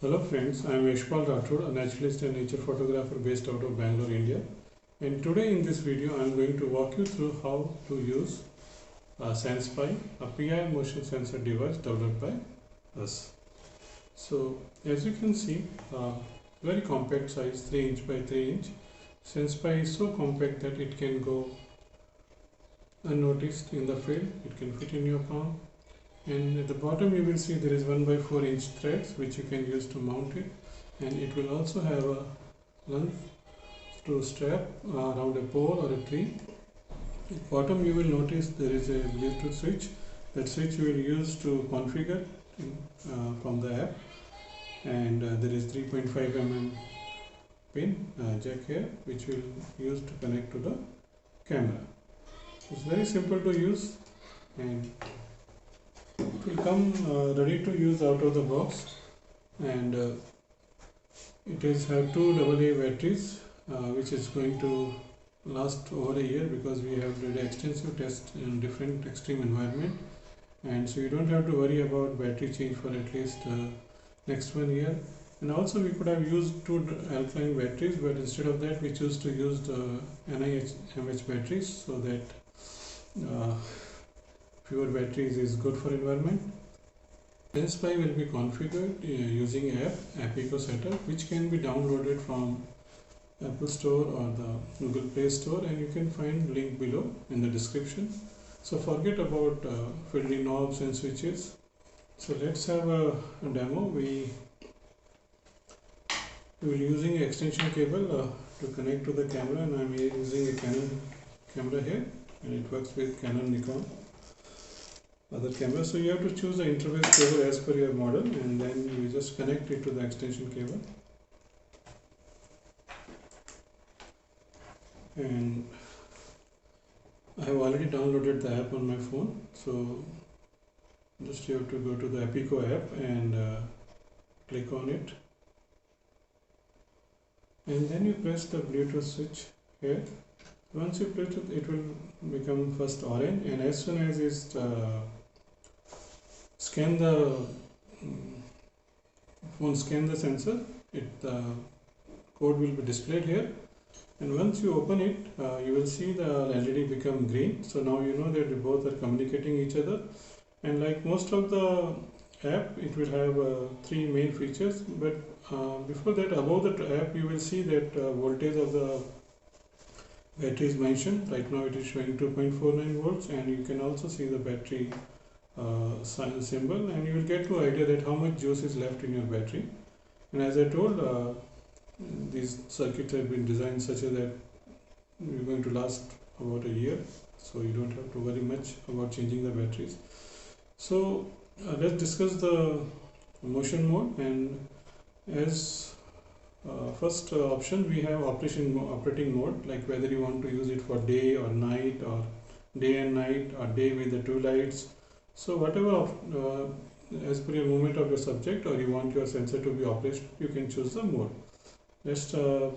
Hello friends, I am Yashpal Rathod, a naturalist and nature photographer based out of Bangalore, India. And today in this video I am going to walk you through how to use SensePy, a PI motion sensor device developed by us. So as you can see, very compact size, 3 inch by 3 inch. SensePy is so compact that it can go unnoticed in the field. It can fit in your palm. And at the bottom you will see there is 1 by 4 inch threads which you can use to mount it, and it will also have a length to strap around a pole or a tree. At the bottom you will notice there is a Bluetooth switch. That switch you will use to configure from the app, and there is 3.5 mm pin jack here which will use to connect to the camera. It's very simple to use and it will come ready to use out of the box, and it has have two AA batteries which is going to last over a year because we have did extensive tests in different extreme environment, and so you don't have to worry about battery change for at least next 1 year. And also we could have used two alkaline batteries, but instead of that we choose to use the NiMH batteries so that pure batteries is good for environment. SensePy will be configured using Appico setup, which can be downloaded from Apple Store or the Google Play Store, and you can find link below in the description. So forget about fiddly knobs and switches. So let's have a demo. We will be using an extension cable to connect to the camera, and I am using a Canon camera here, and it works with Canon, Nikon, other camera. So you have to choose the interface cable as per your model, and then you just connect it to the extension cable. And I have already downloaded the app on my phone, so just you have to go to the Appico app and click on it, and then you press the Bluetooth switch here. Once you press it, it will become first orange, and as soon as it scan the sensor, the code will be displayed here, and once you open it you will see the LED become green. So now you know that they both are communicating each other, and like most of the app it will have three main features, but before that, above the app you will see that voltage of the battery is mentioned. Right now it is showing 2.49 volts, and you can also see the battery symbol, and you will get to idea that how much juice is left in your battery. And as I told, these circuits have been designed such that you're going to last about a year, so you don't have to worry much about changing the batteries. So let's discuss the motion mode, and as first option we have operating mode, like whether you want to use it for day or night, or day and night, or day with the two lights. So whatever as per your movement of your subject, or you want your sensor to be operational, you can choose the mode. Let's do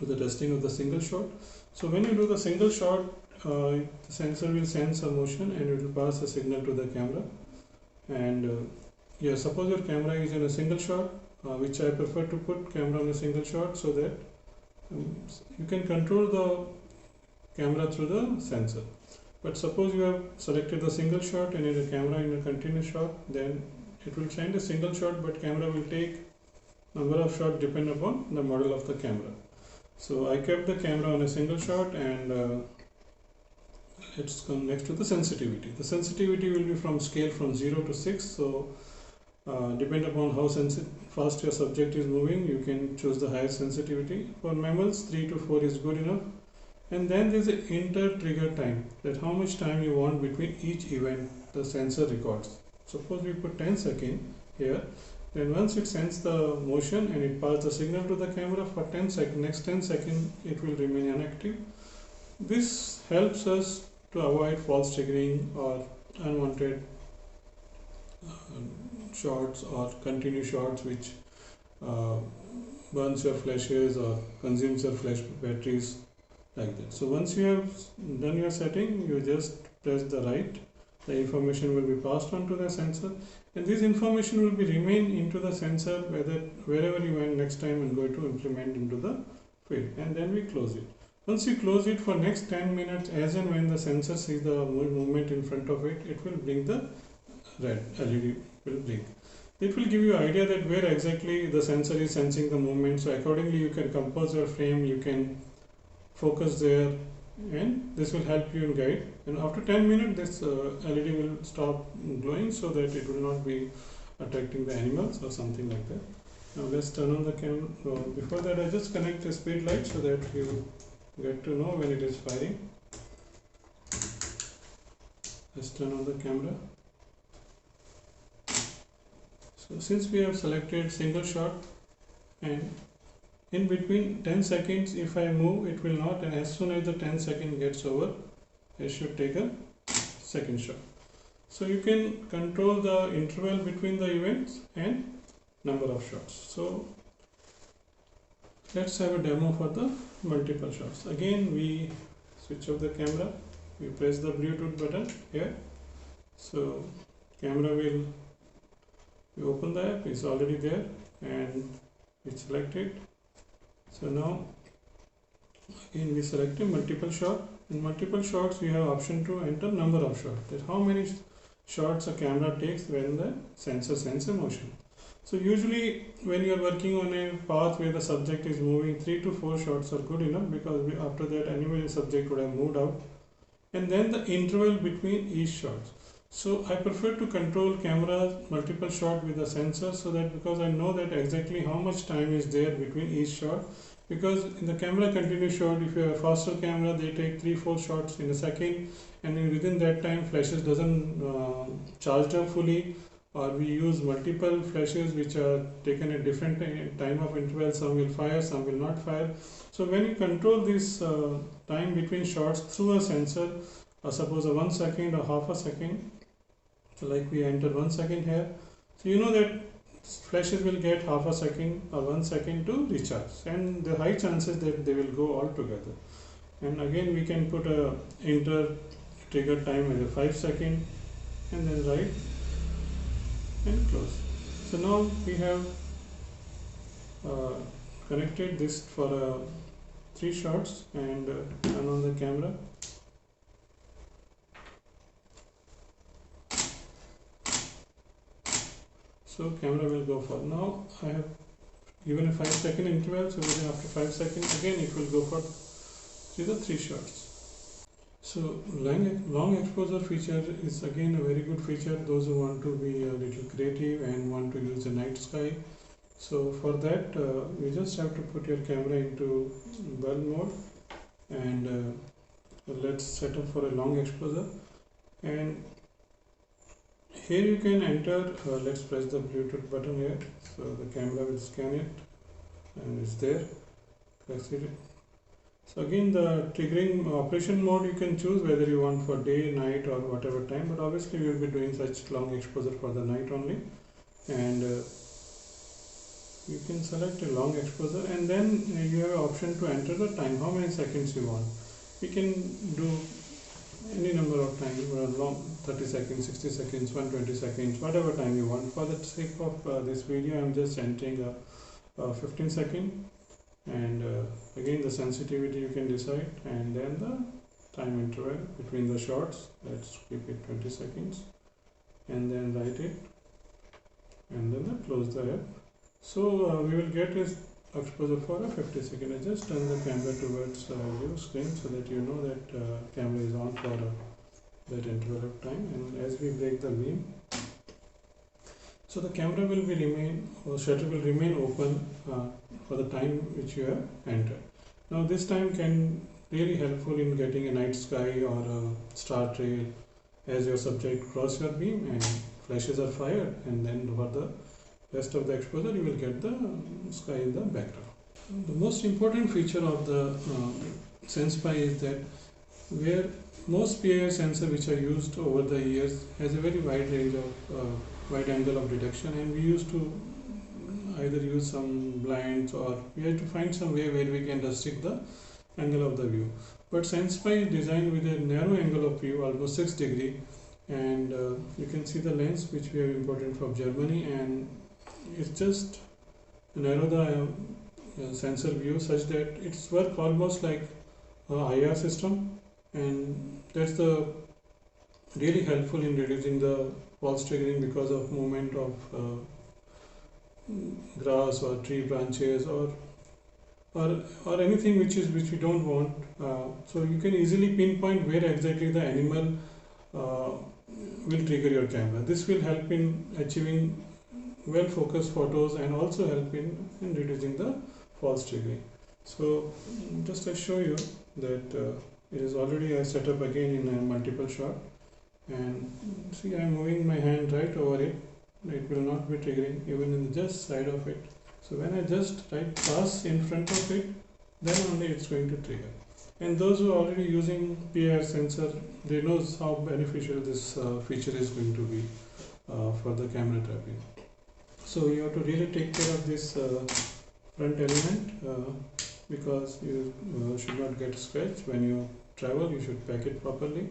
the testing of the single shot. So when you do the single shot, the sensor will sense a motion and it will pass a signal to the camera. And suppose your camera is in a single shot, which I prefer to put camera on a single shot so that you can control the camera through the sensor. But suppose you have selected the single shot and in a camera in a continuous shot, then it will send a single shot, but camera will take number of shots depend upon the model of the camera. So I kept the camera on a single shot, and let's come next to the sensitivity. The sensitivity will be from scale from 0 to 6. So depend upon how fast your subject is moving, you can choose the highest sensitivity. For mammals, 3 to 4 is good enough. And then there is an inter-trigger time, that how much time you want between each event the sensor records. Suppose we put 10 seconds here, then once it sends the motion and it passes the signal to the camera for 10 seconds, next 10 seconds it will remain inactive. This helps us to avoid false triggering or unwanted shots or continuous shots which burns your flashes or consumes your flash batteries, like that. So once you have done your setting, you just press the right, the information will be passed on to the sensor, and this information will be remain into the sensor wherever you went next time and going to implement into the field, and then we close it. Once you close it for next 10 minutes, as and when the sensor sees the movement in front of it, it will blink, the red LED will blink. It will give you idea that where exactly the sensor is sensing the movement, so accordingly you can compose your frame, you can focus there, and this will help you in guide. And after 10 minutes this LED will stop glowing, so that it will not be attracting the animals or something like that. Now let's turn on the camera. Before that, I just connect the speed light so that you get to know when it is firing. Let's turn on the camera. So since we have selected single shot, and in between 10 seconds if I move, it will not, and as soon as the 10 second gets over, I should take a second shot. So you can control the interval between the events and number of shots. So let's have a demo for the multiple shots. Again, we switch off the camera, we press the Bluetooth button here. So camera will, we open the app, it's already there, and we select it. So now again we select a multiple shot. In multiple shots we have option to enter number of shots, that how many shots a camera takes when the sensor sends a motion. So usually when you are working on a path where the subject is moving, 3 to 4 shots are good enough, because after that anyway the subject would have moved out, and then the interval between each shot. So I prefer to control camera multiple shot with the sensor, so that because I know that exactly how much time is there between each shot. Because in the camera continuous shot, if you have a faster camera, they take 3-4 shots in a second, and within that time flashes doesn't charged up fully, or we use multiple flashes which are taken at different time of interval. Some will fire, some will not fire. So when you control this time between shots through a sensor, suppose a 1 second or half a second, so like we enter 1 second here, so you know that flashes will get half a second or 1 second to recharge, and the high chances that they will go all together. And again we can put a enter trigger time as a 5 second, and then write and close. So now we have connected this for 3 shots, and turn on the camera. So camera will go for, now I have given a 5 second interval, so within after 5 seconds again it will go for the 3 shots. So long exposure feature is again a very good feature, those who want to be a little creative and want to use the night sky. So for that you just have to put your camera into bulb mode, and let's set up for a long exposure. And here you can enter, let's press the Bluetooth button here, so the camera will scan it, and it's there. Press it. So again the triggering operation mode you can choose whether you want for day, night or whatever time, but obviously we will be doing such long exposure for the night only. And you can select a long exposure, and then you have an option to enter the time, how many seconds you want. You can do any number of time, long 30 seconds, 60 seconds, 120 seconds, whatever time you want. For the sake of this video, I am just entering a 15 second, and again the sensitivity you can decide, and then the time interval between the shots, let's keep it 20 seconds, and then write it, and then close the app. So we will get this exposure for a 50 second. I just turn the camera towards your screen so that you know that camera is on for that interval of time. And as we break the beam, so the camera will be remain, or shutter will remain open for the time which you have entered. Now this time can really helpful in getting a night sky or a star trail as your subject cross your beam and flashes are fired, and then for the rest of the exposure you will get the sky in the background. The most important feature of the SenseSpy is that where most PIR sensor which are used over the years has a very wide range of wide angle of detection, and we used to either use some blinds or we had to find some way where we can restrict the angle of the view. But SenseSpy is designed with a narrow angle of view, almost 6 degrees, and you can see the lens which we have imported from Germany, and it's just narrow the sensor view such that it's work almost like a IR system, and that's the really helpful in reducing the false triggering because of movement of grass or tree branches or anything which we don't want. So you can easily pinpoint where exactly the animal will trigger your camera. This will help in achieving well focused photos and also help in reducing the false triggering. So just I show you that it is already I set up again in a multiple shot, and see I am moving my hand right over it. It will not be triggering even in the just side of it. So when I just pass in front of it, then only it's going to trigger. And those who are already using PIR sensor, they know how beneficial this feature is going to be for the camera trapping. So you have to really take care of this front element because you should not get scratched. When you travel, you should pack it properly,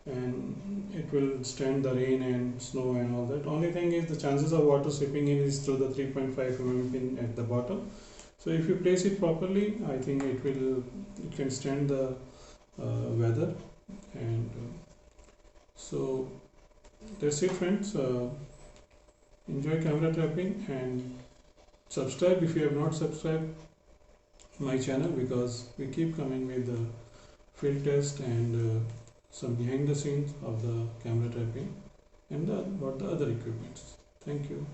and it will stand the rain and snow and all that. Only thing is the chances of water seeping in is through the 3.5 mm pin at the bottom. So if you place it properly, I think it can stand the weather. And so that's it, friends. Enjoy camera trapping and subscribe if you have not subscribed my channel, because we keep coming with the field test and some behind the scenes of the camera trapping and what the other equipments. Thank you.